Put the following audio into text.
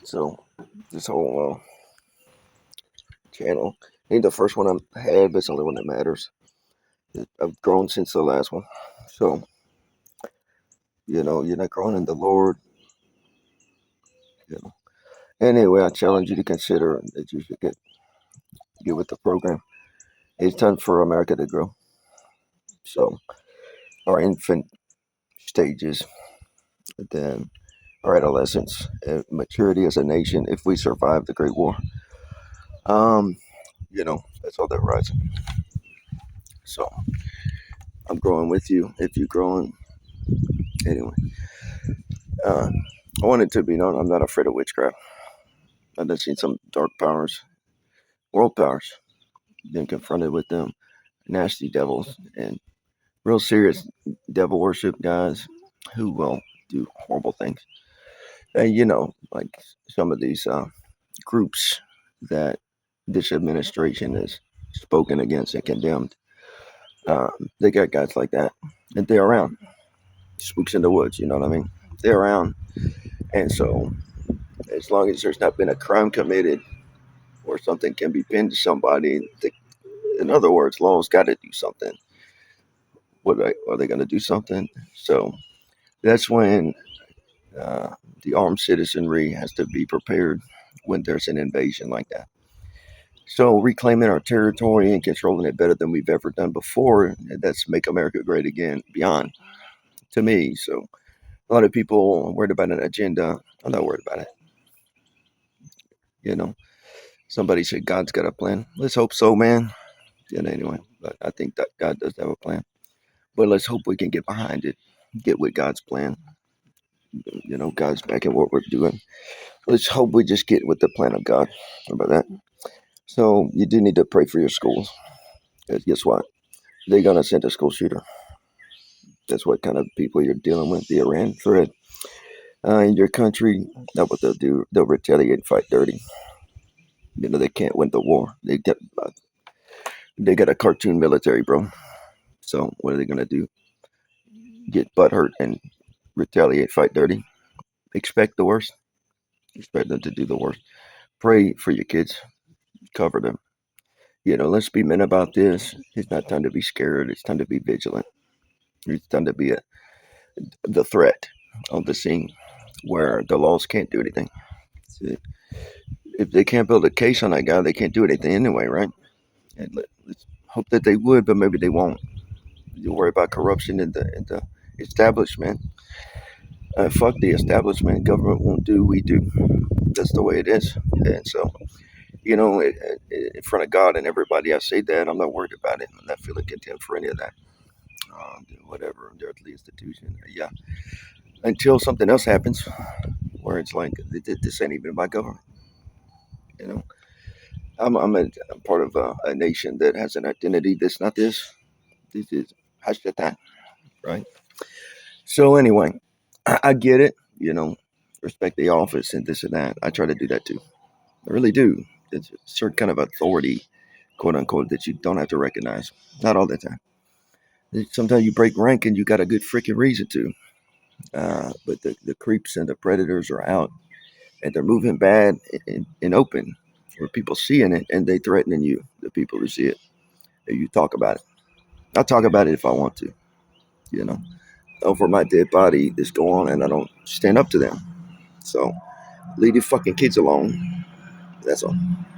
So this whole channel ain't the first one I had, but it's the only one that matters. I've grown since the last one. So, you're not growing in the Lord. You know. Anyway, I challenge you to consider that you should get with the program. It's time for America to grow. So, our infant stages, then our adolescence, maturity as a nation, if we survive the Great War. Um, that's all that rising. So, I'm growing with you. If you're growing, anyway. Uh, I want it to be known I'm not afraid of witchcraft. I've seen some dark powers, world powers, been confronted with them, nasty devils, and real serious devil worship guys who will do horrible things. And like some of these groups that this administration has spoken against and condemned, they got guys like that, and they're around. Spooks in the woods, you know what I mean? They're around, and so as long as there's not been a crime committed or something can be pinned to somebody, in other words, law's got to do something. Are they going to do something? So that's when uh, the armed citizenry has to be prepared when there's an invasion like that. So reclaiming our territory and controlling it better than we've ever done before, that's make America great again beyond, to me. So a lot of people are worried about an agenda. I'm not worried about it. You know, somebody said God's got a plan. Let's hope so, man. Anyway, but I think that God does have a plan. But let's hope we can get behind it, get with God's plan. God's back in what we're doing. Let's hope we just get with the plan of God. How about that? So you do need to pray for your schools. 'Cause guess what? They're gonna send a school shooter. That's what kind of people you're dealing with. The Iran threat in your country. That's what they'll do. They'll retaliate and fight dirty. They can't win the war. They got a cartoon military, bro. So what are they gonna do? Get butt hurt and retaliate, fight dirty? Expect the worst. Expect them to do the worst. Pray for your kids. Cover them. Let's be men about this. It's not time to be scared. It's time to be vigilant. It's time to be the threat on the scene where the laws can't do anything. If they can't build a case on that guy, they can't do anything anyway, right? And let's hope that they would, but maybe they won't. You worry about corruption in the establishment. Fuck the establishment. Government won't do. We do. That's the way it is. And so, in front of God and everybody, I say that I'm not worried about it. I'm not feeling contempt for any of that. Whatever, the earthly institution. Yeah. Until something else happens, where it's like this ain't even my government. You know, I'm part of a nation that has an identity that's not this. This is Hashatan, right? So anyway, I get it. Respect the office and this and that. I try to do that too. I really do. It's a certain kind of authority, quote unquote, that you don't have to recognize. Not all the time. Sometimes you break rank and you got a good freaking reason to. But the creeps and the predators are out and they're moving bad in open where people seeing it and they threatening you, the people who see it. And you talk about it. I'll talk about it if I want to, you know. Over my dead body, this go on and I don't stand up to them. So leave the fucking kids alone. That's all.